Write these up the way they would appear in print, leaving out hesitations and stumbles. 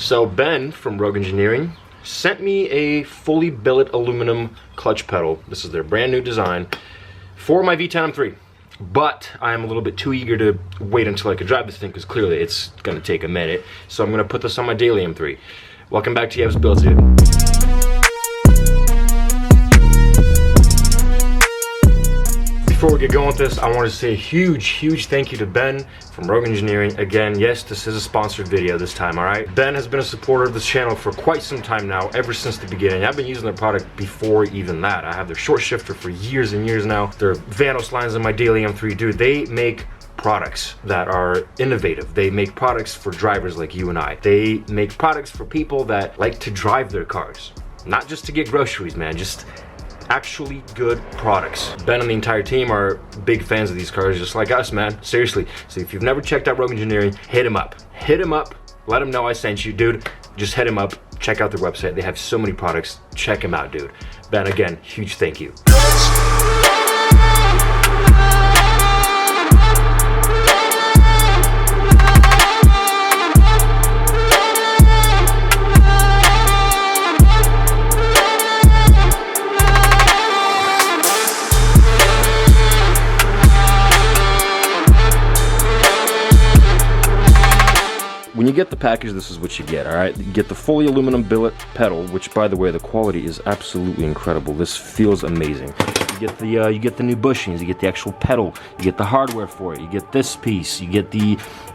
So Ben from Rogue Engineering sent me a fully billet aluminum clutch pedal. This is their brand new design for my V10 M3. But I'm a little bit too eager to wait until I could drive this thing because clearly it's gonna take a minute. So I'm gonna put this on my daily M3. Welcome back to Yev's Builds, dude. Before we get going with this, I want to say a huge thank you to Ben from Rogue Engineering. Again, yes, this is a sponsored video this time, all right? Ben has been a supporter of this channel for quite some time now, ever since the beginning. I've been using their product before even that. I have their short shifter for years and years now. Their Vanos lines in my daily M3, dude, they make products that are innovative. They make products for drivers like you and I. They make products for people that like to drive their cars. Not just to get groceries, man, just actually good products. Ben and the entire team are big fans of these cars, just like us, man. Seriously. So if you've never checked out Rogue Engineering, hit him up. Hit him up. Let him know I sent you, dude. Just hit him up. Check out their website. They have so many products. Check him out, dude. Ben, again, huge thank you. When you get the package, this is what you get, all right? You get the fully aluminum billet pedal, which, by the way, the quality is absolutely incredible. This feels amazing. You get the new bushings, you get the actual pedal, you get the hardware for it, you get this piece, you get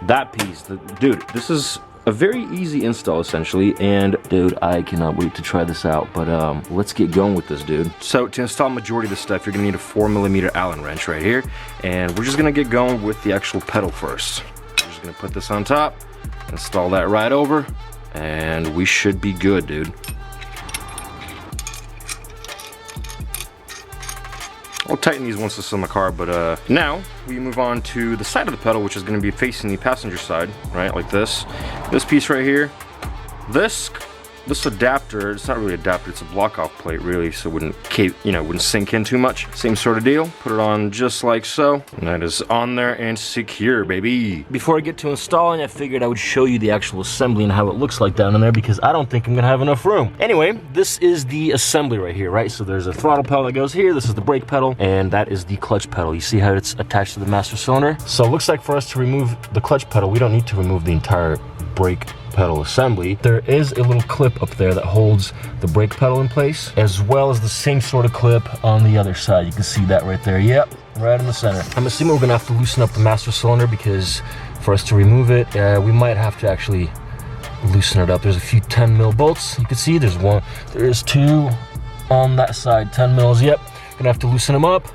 that piece. Dude, this is a very easy install, essentially, and dude, I cannot wait to try this out, but let's get going with this, dude. So to install majority of this stuff, you're gonna need a 4mm Allen wrench right here, and we're just gonna get going with the actual pedal first. We're just gonna put this on top, install that right over, and we should be good, dude. I'll tighten these once this is on the car, but now we move on to the side of the pedal, which is going to be facing the passenger side, right, like this. This piece right here, this adapter, it's not really an adapter, it's a block off plate really, so it wouldn't wouldn't sink in too much. Same sort of deal, put it on just like so, and that is on there and secure, baby. Before I get to installing, I figured I would show you the actual assembly and how it looks like down in there, because I don't think I'm gonna have enough room. Anyway, this is the assembly right here, right? So there's a throttle pedal that goes here, this is the brake pedal, and that is the clutch pedal. You see how it's attached to the master cylinder? So it looks like for us to remove the clutch pedal, we don't need to remove the entire brake pedal assembly. There is a little clip up there that holds the brake pedal in place, as well as the same sort of clip on the other side. You can see that right there. Yep, right in the center. I'm assuming we're gonna have to loosen up the master cylinder, because for us to remove it, we might have to actually loosen it up. There's a few 10mm bolts. You can see there's two on that side, 10 mils. Yep, gonna have to loosen them up.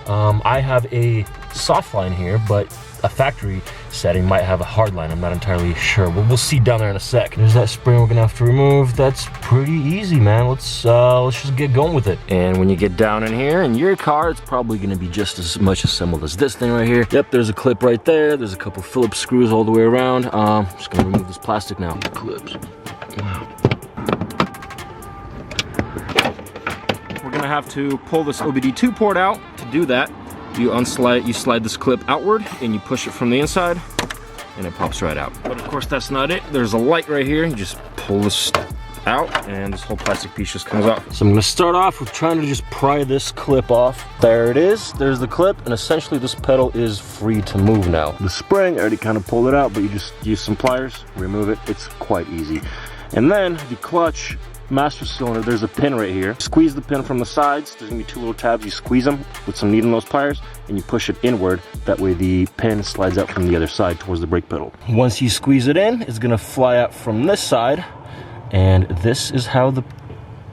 I have a soft line here, but a factory setting might have a hard line. I'm not entirely sure, but we'll see down there in a sec. There's that spring we're gonna have to remove. That's pretty easy, man. Let's just get going with it. And when you get down in here in your car, it's probably gonna be just as much assembled as this thing right here. Yep, there's a clip right there. There's a couple Phillips screws all the way around. Just gonna remove this plastic now. Clips. Wow. We're gonna have to pull this OBD2 port out. To do that, you slide this clip outward and you push it from the inside and it pops right out. But of course that's not it. There's a light right here. You just pull this out and this whole plastic piece just comes off. So I'm gonna start off with trying to just pry this clip off. There it is, there's the clip, and essentially this pedal is free to move now. The spring, I already kind of pulled it out, but you just use some pliers, remove it. It's quite easy. And then the clutch master cylinder, there's a pin right here. Squeeze the pin from the sides. There's gonna be two little tabs. You squeeze them with some needle nose pliers and you push it inward. That way the pin slides out from the other side towards the brake pedal. Once you squeeze it in, it's gonna fly out from this side, and this is how the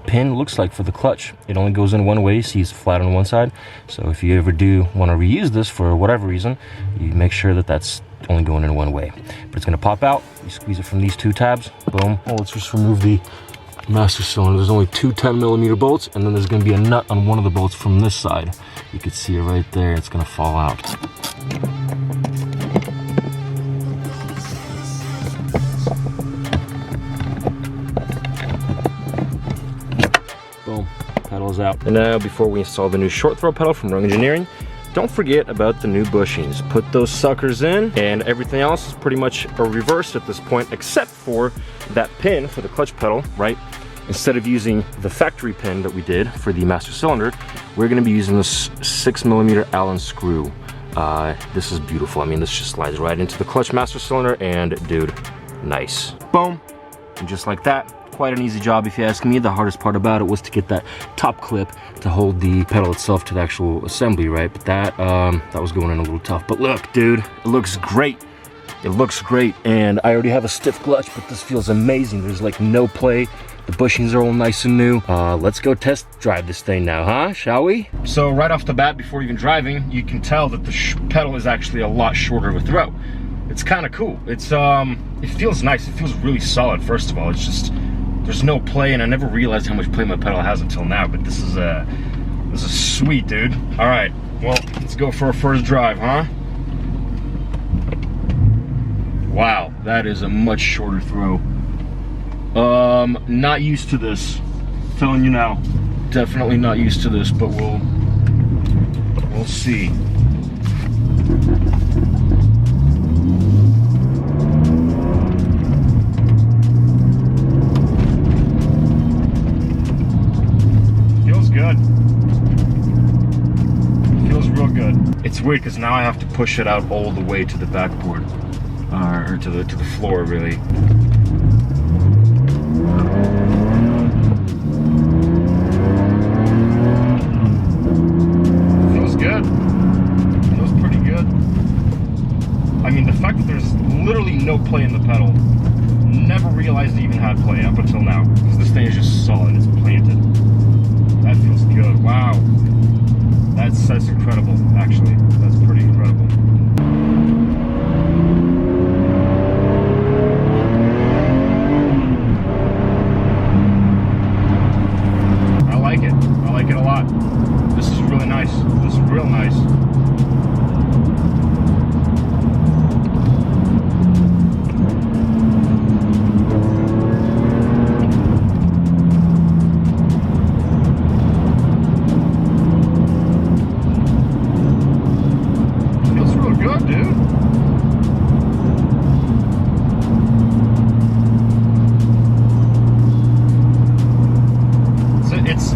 pin looks like for the clutch. It only goes in one way, see it's flat on one side. So if you ever do want to reuse this for whatever reason, you make sure that that's only going in one way. But it's gonna pop out. You squeeze it from these two tabs, boom. Oh, let's just remove the master cylinder. There's only two 10mm bolts, and then there's going to be a nut on one of the bolts from this side. You can see it right there. It's going to fall out. Boom, pedal's out. And now, before we install the new short throw pedal from Rogue Engineering, don't forget about the new bushings. Put those suckers in, and everything else is pretty much a reverse at this point, except for that pin for the clutch pedal, right? Instead of using the factory pin that we did for the master cylinder, we're gonna be using this 6mm Allen screw. This is beautiful. I mean, this just slides right into the clutch master cylinder, and dude, nice. Boom, and just like that. Quite an easy job if you ask me. The hardest part about it was to get that top clip to hold the pedal itself to the actual assembly, right? But that was going in a little tough. But look, dude, it looks great. It looks great, and I already have a stiff clutch, but this feels amazing. There's like no play. The bushings are all nice and new. Let's go test drive this thing now, huh? Shall we? So right off the bat, before even driving, you can tell that the pedal is actually a lot shorter of a throw. It's kind of cool. It's it feels nice. It feels really solid. First of all, it's just there's no play, and I never realized how much play my pedal has until now. But this is sweet, dude. All right, well, let's go for our first drive, huh? Wow, that is a much shorter throw. Not used to this. I'm telling you now, definitely not used to this, but we'll see. Feels good. Feels real good. It's weird because now I have to push it out all the way to the backboard, or to the floor, really. Feels good. Feels pretty good. I mean, the fact that there's literally no play in the pedal, never realized it even had play up until now, because this thing is just solid. It's planted. That feels good. Wow. That's incredible, actually. That's pretty incredible. I like it. I like it a lot. This is really nice. This is real nice.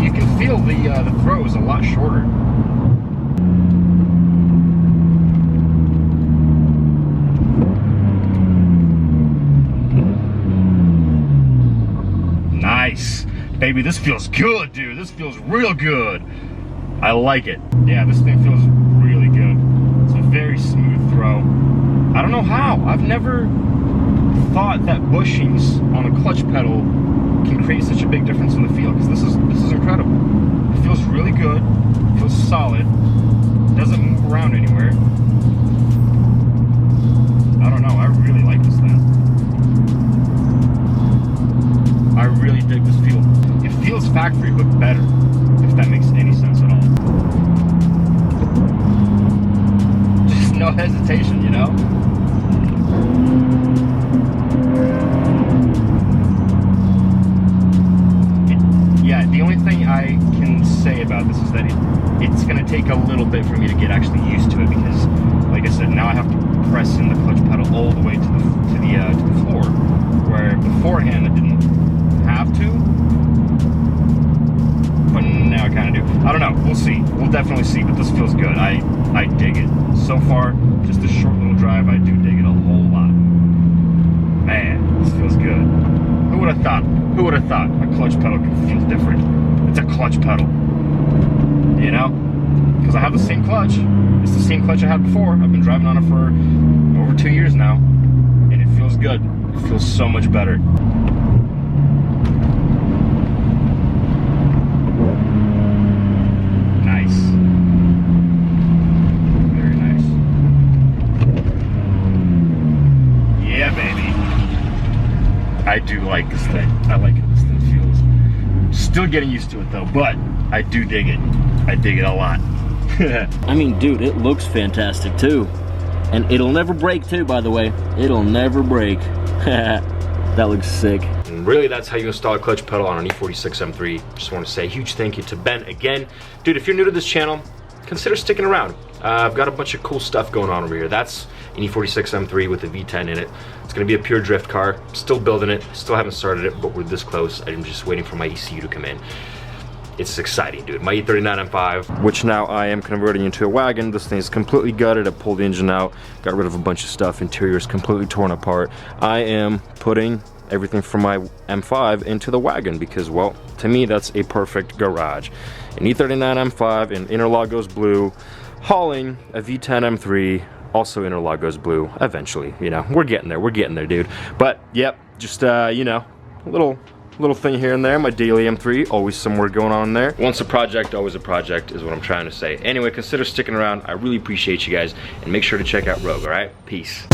You can feel the throw is a lot shorter. Nice. Baby, this feels good, dude. This feels real good. I like it. Yeah, this thing feels really good. It's a very smooth throw. I don't know how. I've never thought that bushings on a clutch pedal can create such a big difference in the feel, because this is incredible. It feels really good, feels solid, doesn't move around anywhere. I don't know, I really like this thing. I really dig this feel. It feels factory but better, if that makes any sense at all. Just no hesitation, you know? Yeah, the only thing I can say about this is that it's going to take a little bit for me to get actually used to it, because, like I said, now I have to press in the clutch pedal all the way to the floor, where beforehand I didn't have to, but now I kind of do. I don't know. We'll see. We'll definitely see, but this feels good. I dig it. So far, just a short little drive, I do dig it a whole lot. Man, this feels good. Who would have thought? Who would have thought a clutch pedal could feel different? It's a clutch pedal, you know? Because I have the same clutch. It's the same clutch I had before. I've been driving on it for over 2 years now, and it feels good. It feels so much better. Nice. Very nice. Yeah, baby. I do like this thing. I like it. This thing feels. Still getting used to it though, but I do dig it. I dig it a lot. I mean, dude, it looks fantastic too. And it'll never break too, by the way. It'll never break. That looks sick. And really, that's how you install a clutch pedal on an E46 M3. Just want to say a huge thank you to Ben again. Dude, if you're new to this channel, consider sticking around. I've got a bunch of cool stuff going on over here. That's an E46 M3 with a V10 in it. It's gonna be a pure drift car. Still building it, still haven't started it, but we're this close. I'm just waiting for my ECU to come in. It's exciting, dude. My E39 M5, which now I am converting into a wagon. This thing is completely gutted. I pulled the engine out, got rid of a bunch of stuff. Interior is completely torn apart. I am putting everything from my M5 into the wagon because, well, to me, that's a perfect garage. An E39 M5 in Interlagos blue, hauling a V10 M3, also Interlagos blue, eventually. You know, we're getting there, dude. But, yep, just, you know, a little thing here and there. My daily M3, always somewhere going on there. Once a project, always a project is what I'm trying to say. Anyway, consider sticking around. I really appreciate you guys, and make sure to check out Rogue, all right? Peace.